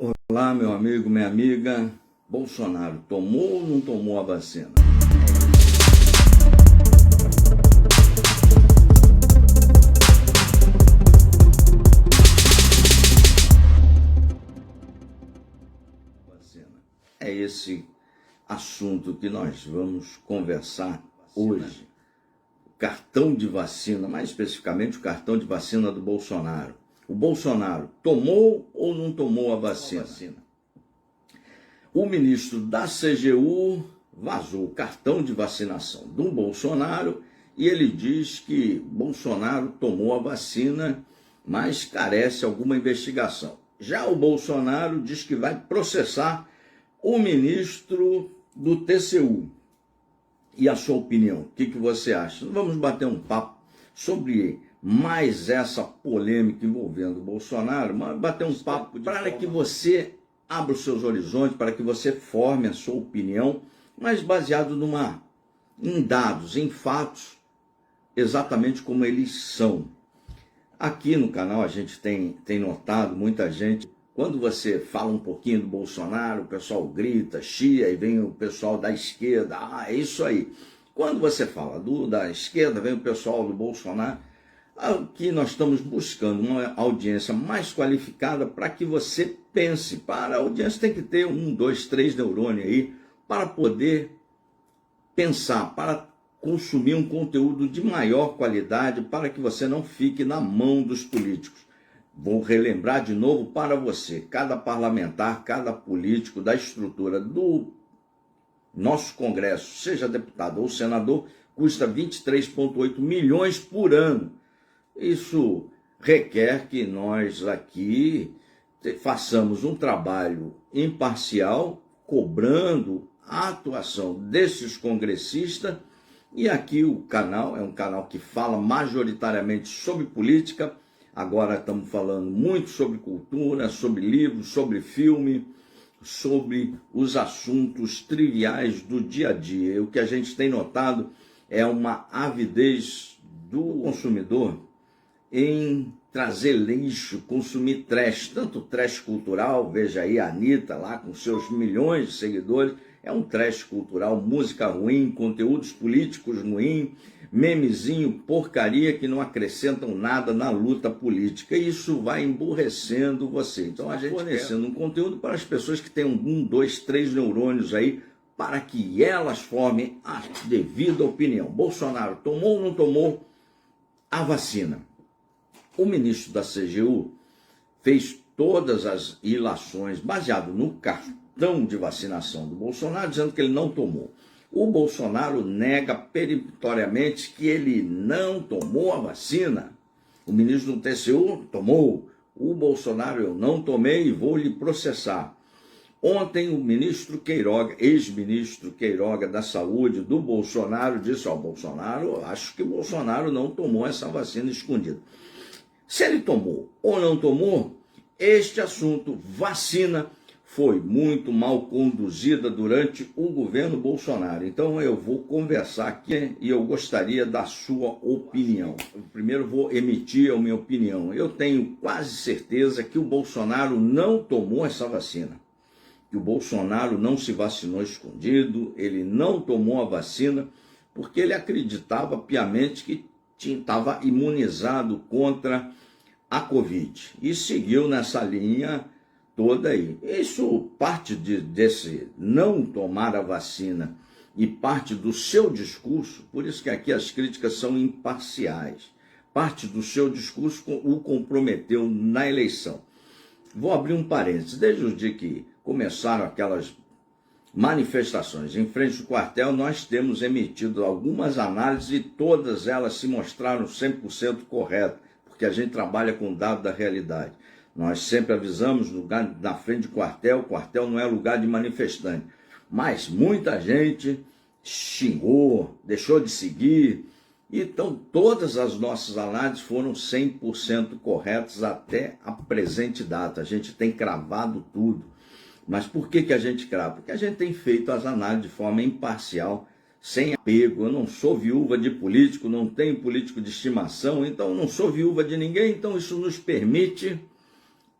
Olá, meu amigo, minha amiga. Bolsonaro tomou ou não tomou a vacina? É esse assunto que nós vamos conversar hoje. O cartão de vacina, mais especificamente o cartão de vacina do Bolsonaro. O Bolsonaro tomou ou não tomou a vacina? O ministro da CGU vazou o cartão de vacinação do Bolsonaro e ele diz que Bolsonaro tomou a vacina, mas carece alguma investigação. Já o Bolsonaro diz que vai processar o ministro do TCU. E a sua opinião? O que você acha? Vamos bater um papo sobre mais essa polêmica envolvendo o Bolsonaro, mas bater um papo para que você abra os seus horizontes, para que você forme a sua opinião, mas baseado em dados, em fatos, exatamente como eles são. Aqui no canal a gente tem notado muita gente, quando você fala um pouquinho do Bolsonaro, o pessoal grita, chia, e vem o pessoal da esquerda, é isso aí. Quando você fala da esquerda, vem o pessoal do Bolsonaro. Aqui nós estamos buscando uma audiência mais qualificada para que você pense. A audiência tem que ter 1, 2, 3 neurônios aí para poder pensar, para consumir um conteúdo de maior qualidade, para que você não fique na mão dos políticos. Vou relembrar de novo para você, cada parlamentar, cada político da estrutura do nosso Congresso, seja deputado ou senador, custa 23,8 milhões por ano. Isso requer que nós aqui façamos um trabalho imparcial, cobrando a atuação desses congressistas. E aqui o canal é um canal que fala majoritariamente sobre política. Agora estamos falando muito sobre cultura, sobre livros, sobre filme, sobre os assuntos triviais do dia a dia. E o que a gente tem notado é uma avidez do consumidor em trazer lixo, consumir trash, tanto trash cultural, veja aí a Anitta lá com seus milhões de seguidores, é um trash cultural, música ruim, conteúdos políticos ruins, memezinho, porcaria que não acrescentam nada na luta política. Isso vai emburrecendo você. Então a gente fornecendo um conteúdo para as pessoas que têm 1, 2, 3 neurônios aí, para que elas formem a devida opinião. Bolsonaro tomou ou não tomou a vacina? O ministro da CGU fez todas as ilações baseado no cartão de vacinação do Bolsonaro, dizendo que ele não tomou. O Bolsonaro nega peremptoriamente que ele não tomou a vacina. O ministro do TCU tomou. O Bolsonaro, eu não tomei e vou lhe processar. Ontem o ministro Queiroga, ex-ministro Queiroga da Saúde do Bolsonaro, disse, Bolsonaro, acho que o Bolsonaro não tomou essa vacina escondida. Se ele tomou ou não tomou, este assunto, vacina, foi muito mal conduzida durante o governo Bolsonaro. Então eu vou conversar aqui e eu gostaria da sua opinião. Eu primeiro vou emitir a minha opinião. Eu tenho quase certeza que o Bolsonaro não tomou essa vacina. Que o Bolsonaro não se vacinou escondido, ele não tomou a vacina porque ele acreditava piamente que estava imunizado contra a Covid e seguiu nessa linha toda aí. Isso parte desse não tomar a vacina e parte do seu discurso, por isso que aqui as críticas são imparciais, parte do seu discurso o comprometeu na eleição. Vou abrir um parênteses, desde o dia que começaram aquelas manifestações em frente ao quartel, nós temos emitido algumas análises e todas elas se mostraram 100% corretas, porque a gente trabalha com dados da realidade. Nós sempre avisamos, na frente do quartel, o quartel não é lugar de manifestante. Mas muita gente xingou, deixou de seguir. Então todas as nossas análises foram 100% corretas até a presente data. A gente tem cravado tudo. Mas por que a gente crava? Porque a gente tem feito as análises de forma imparcial, sem apego. Eu não sou viúva de político, não tenho político de estimação, então eu não sou viúva de ninguém, então isso nos permite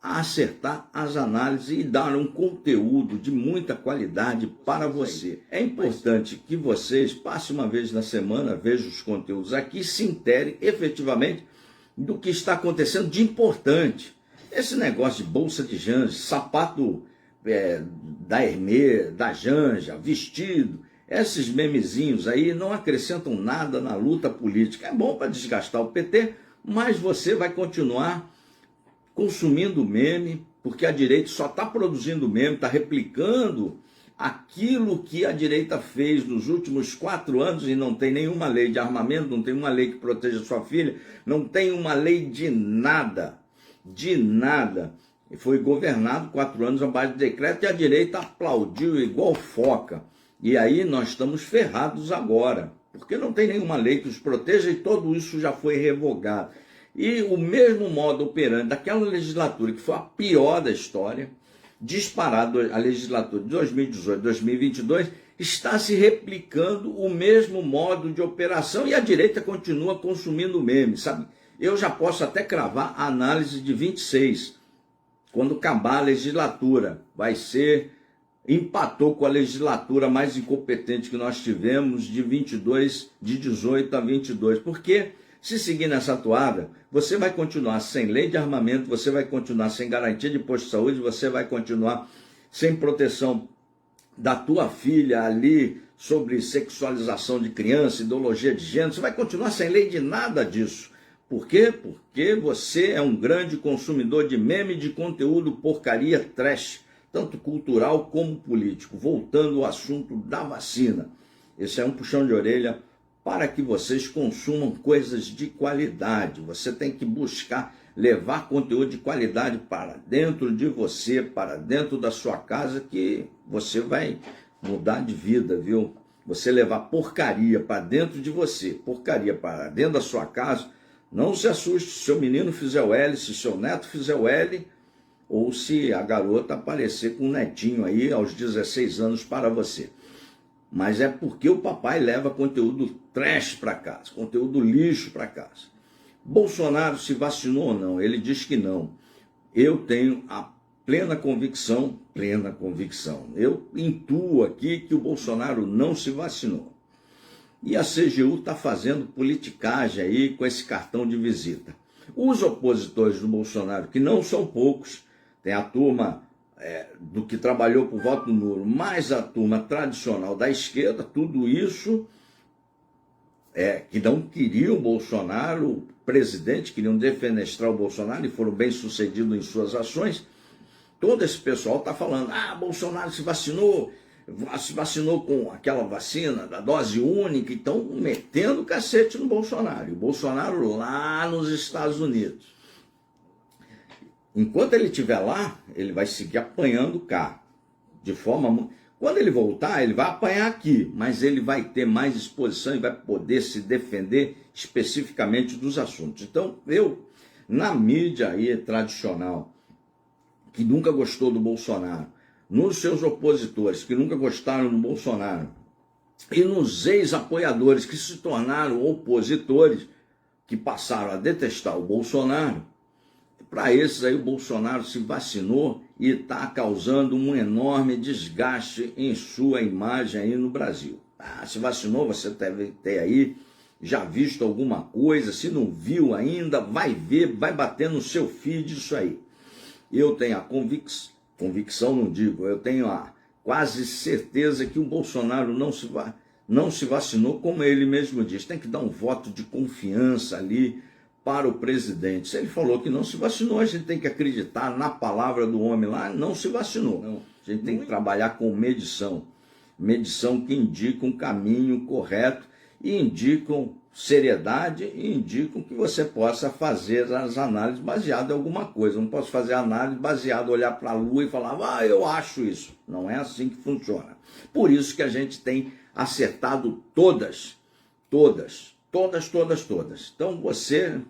a acertar as análises e dar um conteúdo de muita qualidade para você. É importante que vocês passem uma vez na semana, vejam os conteúdos aqui, se interem efetivamente do que está acontecendo de importante. Esse negócio de bolsa de Janja, sapato da Hermê, da Janja, vestido, esses memezinhos aí não acrescentam nada na luta política. É bom para desgastar o PT, mas você vai continuar consumindo meme, porque a direita só está produzindo meme, está replicando aquilo que a direita fez nos últimos 4 anos e não tem nenhuma lei de armamento, não tem uma lei que proteja sua filha, não tem uma lei de nada, de nada. E foi governado 4 anos a base de decreto e a direita aplaudiu igual foca. E aí nós estamos ferrados agora, porque não tem nenhuma lei que os proteja e tudo isso já foi revogado. E o mesmo modo operante daquela legislatura, que foi a pior da história, disparado a legislatura de 2018, 2022, está se replicando o mesmo modo de operação e a direita continua consumindo meme, sabe? Eu já posso até cravar a análise de 26, quando acabar a legislatura, vai ser, empatou com a legislatura mais incompetente que nós tivemos de 22, de 18 a 22, porque se seguir nessa toada, você vai continuar sem lei de armamento, você vai continuar sem garantia de posto de saúde, você vai continuar sem proteção da tua filha ali sobre sexualização de criança, ideologia de gênero, você vai continuar sem lei de nada disso. Por quê? Porque você é um grande consumidor de meme, de conteúdo porcaria trash, tanto cultural como político. Voltando ao assunto da vacina, esse é um puxão de orelha para que vocês consumam coisas de qualidade. Você tem que buscar levar conteúdo de qualidade para dentro de você, para dentro da sua casa, que você vai mudar de vida, viu? Você levar porcaria para dentro de você, porcaria para dentro da sua casa, não se assuste se seu menino fizer o L, se seu neto fizer o L, ou se a garota aparecer com um netinho aí aos 16 anos para você. Mas é porque o papai leva conteúdo trash para casa, conteúdo lixo para casa. Bolsonaro se vacinou ou não? Ele diz que não. Eu tenho a plena convicção, eu intuo aqui que o Bolsonaro não se vacinou. E a CGU está fazendo politicagem aí com esse cartão de visita. Os opositores do Bolsonaro, que não são poucos, tem a turma do que trabalhou por voto nulo, mais a turma tradicional da esquerda, tudo isso que não queriam o Bolsonaro, presidente, queriam defenestrar o Bolsonaro e foram bem sucedidos em suas ações. Todo esse pessoal está falando, Bolsonaro se vacinou com aquela vacina da dose única, e estão metendo o cacete no Bolsonaro. E o Bolsonaro lá nos Estados Unidos. Enquanto ele estiver lá, ele vai seguir apanhando cá. Quando ele voltar, ele vai apanhar aqui, mas ele vai ter mais exposição e vai poder se defender especificamente dos assuntos. Então, na mídia aí tradicional, que nunca gostou do Bolsonaro, nos seus opositores que nunca gostaram do Bolsonaro, e nos ex-apoiadores que se tornaram opositores, que passaram a detestar o Bolsonaro, para esses aí o Bolsonaro se vacinou e está causando um enorme desgaste em sua imagem aí no Brasil. Se vacinou, você deve ter aí já visto alguma coisa, se não viu ainda, vai ver, vai bater no seu feed isso aí. Eu tenho a convicção não digo, eu tenho a quase certeza que o Bolsonaro não se vacinou, como ele mesmo diz. Tem que dar um voto de confiança ali para o presidente. Se ele falou que não se vacinou, a gente tem que acreditar na palavra do homem lá, não se vacinou. Não. A gente tem que trabalhar com medição que indica um caminho correto e indicam seriedade e indicam que você possa fazer as análises baseadas em alguma coisa. Eu não posso fazer análise baseada, olhar para a lua e falar, eu acho isso. Não é assim que funciona. Por isso que a gente tem acertado todas. Então você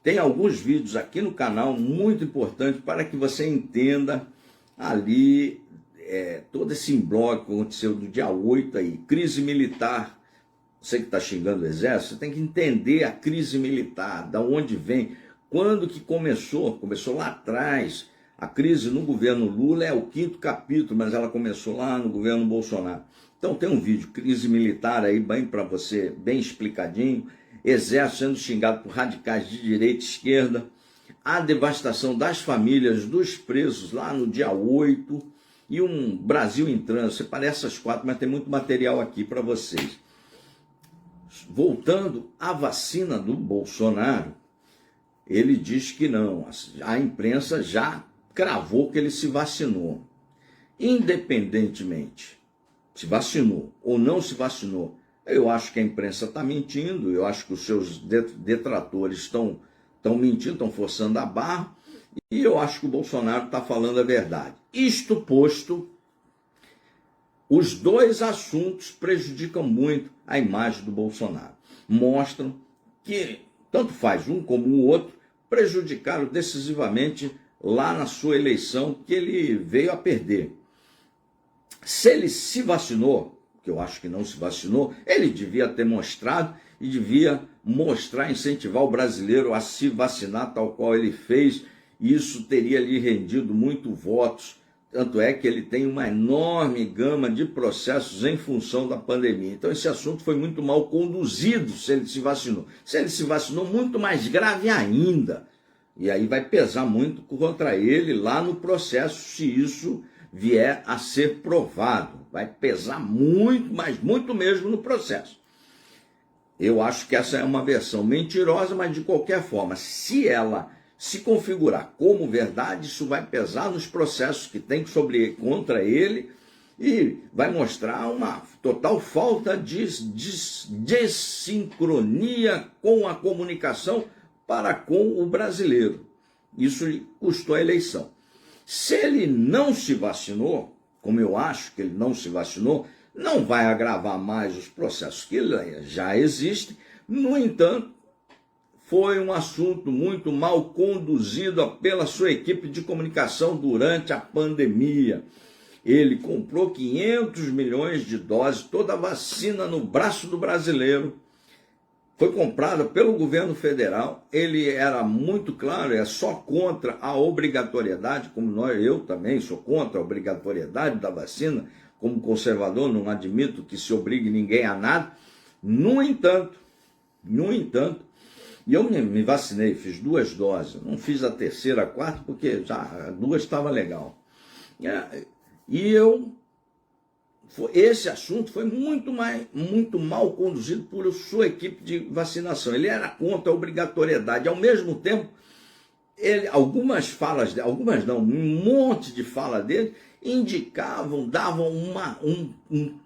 tem alguns vídeos aqui no canal muito importantes para que você entenda ali todo esse imbróglio que aconteceu do dia 8 aí, crise militar. Você que está xingando o exército, você tem que entender a crise militar, da onde vem, quando que começou lá atrás, A crise no governo Lula é o 5º capítulo, mas ela começou lá no governo Bolsonaro. Então tem um vídeo, crise militar aí, bem para você, bem explicadinho, exército sendo xingado por radicais de direita e esquerda, a devastação das famílias dos presos lá no dia 8 e um Brasil em trânsito. Separei essas 4, mas tem muito material aqui para vocês. Voltando à vacina do Bolsonaro, ele diz que não, a imprensa já cravou que ele se vacinou. Independentemente se vacinou ou não se vacinou, eu acho que a imprensa está mentindo, eu acho que os seus detratores estão mentindo, estão forçando a barra, e eu acho que o Bolsonaro está falando a verdade. Isto posto, os dois assuntos prejudicam muito a imagem do Bolsonaro. Mostram que, tanto faz um como o outro, prejudicaram decisivamente lá na sua eleição, que ele veio a perder. Se ele se vacinou, que eu acho que não se vacinou, ele devia ter mostrado e devia mostrar, incentivar o brasileiro a se vacinar, tal qual ele fez, e isso teria lhe rendido muito votos. Tanto é que ele tem uma enorme gama de processos em função da pandemia. Então esse assunto foi muito mal conduzido se ele se vacinou. Se ele se vacinou, muito mais grave ainda. E aí vai pesar muito contra ele lá no processo, se isso vier a ser provado. Vai pesar muito, mas muito mesmo no processo. Eu acho que essa é uma versão mentirosa, mas de qualquer forma, se ela se configurar como verdade, isso vai pesar nos processos que tem contra ele e vai mostrar uma total falta de sincronia com a comunicação para com o brasileiro. Isso lhe custou a eleição. Se ele não se vacinou, como eu acho que ele não se vacinou, não vai agravar mais os processos que já existem. No entanto, foi um assunto muito mal conduzido pela sua equipe de comunicação durante a pandemia. Ele comprou 500 milhões de doses, toda a vacina no braço do brasileiro. Foi comprada pelo governo federal. Ele era muito claro, é só contra a obrigatoriedade, como eu também sou contra a obrigatoriedade da vacina. Como conservador, não admito que se obrigue ninguém a nada. No entanto, e eu me vacinei, fiz 2 doses, não fiz a terceira, a quarta, porque já a 2 estava legal. E esse assunto foi muito mal conduzido por sua equipe de vacinação. Ele era contra a obrigatoriedade. Ao mesmo tempo, algumas falas, algumas não, um monte de fala dele, indicavam, davam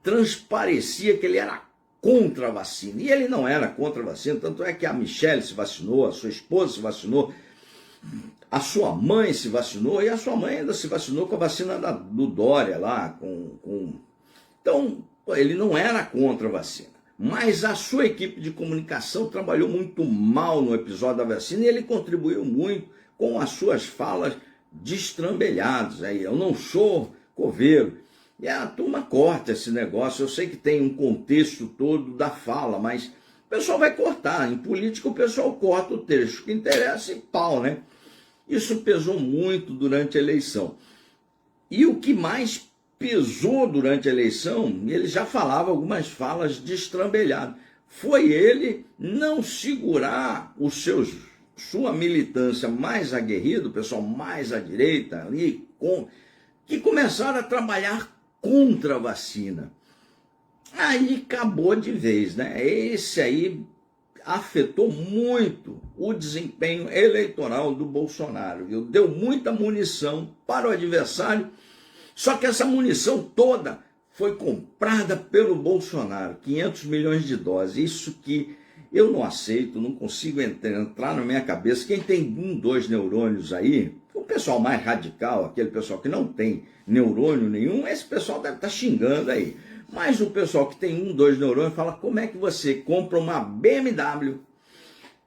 transparecia que ele era contra a vacina. E ele não era contra a vacina, tanto é que a Michelle se vacinou, a sua esposa se vacinou, a sua mãe se vacinou, e a sua mãe ainda se vacinou com a vacina do Dória lá. Então, ele não era contra a vacina. Mas a sua equipe de comunicação trabalhou muito mal no episódio da vacina e ele contribuiu muito com as suas falas destrambelhadas. Aí, eu não sou coveiro. E a turma corta esse negócio. Eu sei que tem um contexto todo da fala, mas o pessoal vai cortar. Em política o pessoal corta o trecho que interessa e pau, né? Isso pesou muito durante a eleição. E o que mais pesou durante a eleição, ele já falava algumas falas destrambelhadas, foi ele não segurar sua militância mais aguerrida, o pessoal mais à direita, ali, que começaram a trabalhar contra a vacina. Aí acabou de vez, né? Esse aí afetou muito o desempenho eleitoral do Bolsonaro, viu? Deu muita munição para o adversário, só que essa munição toda foi comprada pelo Bolsonaro, 500 milhões de doses. Isso que eu não aceito, não consigo entrar na minha cabeça. Quem tem 2 neurônios aí, o pessoal mais radical, aquele pessoal que não tem neurônio nenhum, esse pessoal deve estar xingando aí. Mas o pessoal que tem 2 neurônios fala, como é que você compra uma BMW,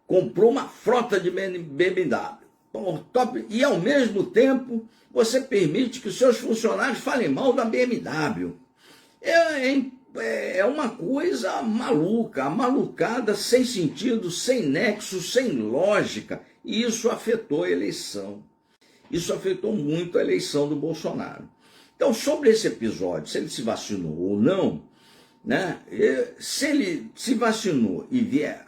comprou uma frota de BMW, e ao mesmo tempo você permite que os seus funcionários falem mal da BMW. É uma coisa maluca, malucada, sem sentido, sem nexo, sem lógica. E isso afetou a eleição. Isso afetou muito a eleição do Bolsonaro. Então, sobre esse episódio, se ele se vacinou ou não, né? Se ele se vacinou e vier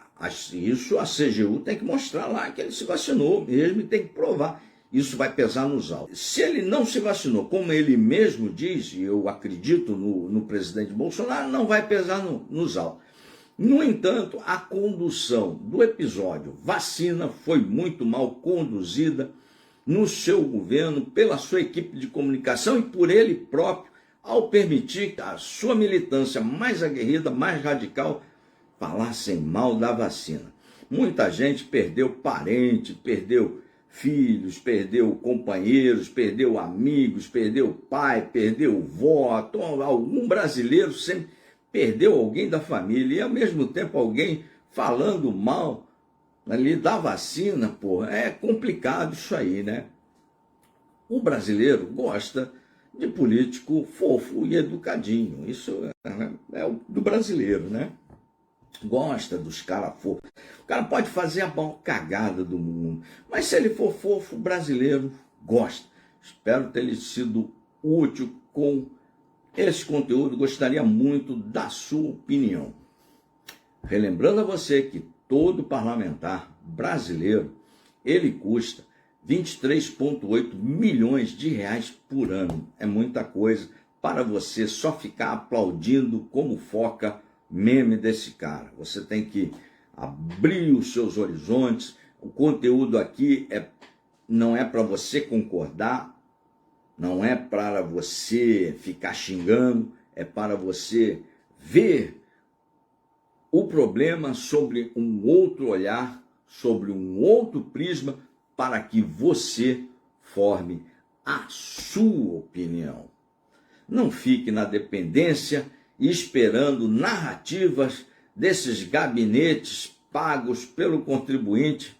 isso, a CGU tem que mostrar lá que ele se vacinou mesmo e tem que provar. Isso vai pesar nos autos. Se ele não se vacinou, como ele mesmo diz, e eu acredito no presidente Bolsonaro, não vai pesar nos autos. No entanto, a condução do episódio vacina foi muito mal conduzida no seu governo, pela sua equipe de comunicação e por ele próprio, ao permitir que a sua militância mais aguerrida, mais radical, falassem mal da vacina. Muita gente perdeu parente, perdeu filhos, perdeu companheiros, perdeu amigos, perdeu pai, perdeu vó. Algum brasileiro sempre perdeu alguém da família e, ao mesmo tempo, alguém falando mal ali da vacina. Porra, é complicado isso aí, né? O brasileiro gosta de político fofo e educadinho. Isso é o do brasileiro, né? Gosta dos caras fofos. O cara pode fazer a maior cagada do mundo, mas se ele for fofo, o brasileiro gosta. Espero ter lhe sido útil com esse conteúdo. Gostaria muito da sua opinião. Relembrando a você que todo parlamentar brasileiro, ele custa 23,8 milhões de reais por ano. É muita coisa para você só ficar aplaudindo como foca meme desse cara. Você tem que abrir os seus horizontes. O conteúdo aqui não é para você concordar, não é para você ficar xingando, é para você ver o problema sobre um outro olhar, sobre um outro prisma, para que você forme a sua opinião. Não fique na dependência e esperando narrativas desses gabinetes pagos pelo contribuinte,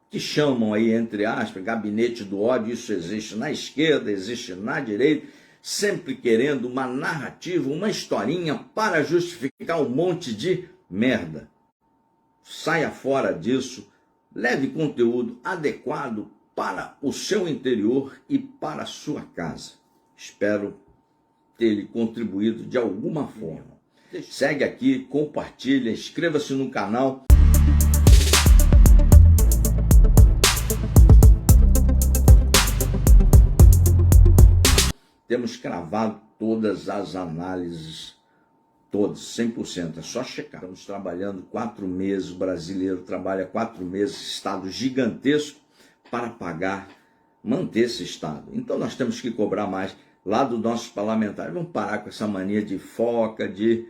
que chamam aí, entre aspas, gabinete do ódio. Isso existe na esquerda, existe na direita, sempre querendo uma narrativa, uma historinha para justificar um monte de merda. Saia fora disso, leve conteúdo adequado para o seu interior e para a sua casa. Espero ter lhe contribuído de alguma forma. Segue aqui, compartilha, inscreva-se no canal. Temos cravado todas as análises, todas, 100%, é só checar. Estamos trabalhando 4 meses, o brasileiro trabalha 4 meses, Estado gigantesco, para pagar, manter esse Estado. Então nós temos que cobrar mais lá dos nossos parlamentares. Vamos parar com essa mania de foca, de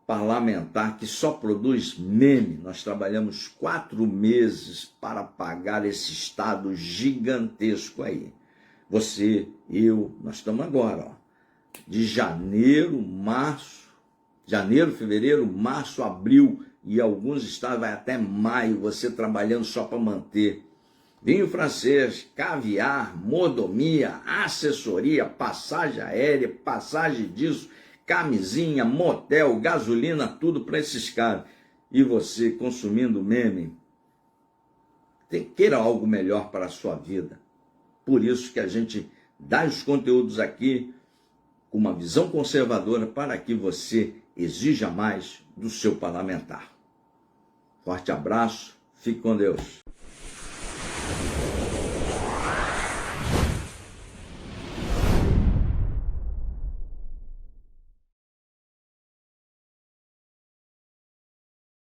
parlamentar que só produz meme. Nós trabalhamos 4 meses para pagar esse Estado gigantesco aí. Você, eu, nós estamos agora, ó, de janeiro, fevereiro, março, abril e alguns estados vai até maio, você trabalhando só para manter vinho francês, caviar, mordomia, assessoria, passagem aérea, passagem disso, camisinha, motel, gasolina, tudo para esses caras. E você consumindo meme, queira algo melhor para a sua vida. Por isso que a gente dá os conteúdos aqui com uma visão conservadora para que você exija mais do seu parlamentar. Forte abraço, fique com Deus.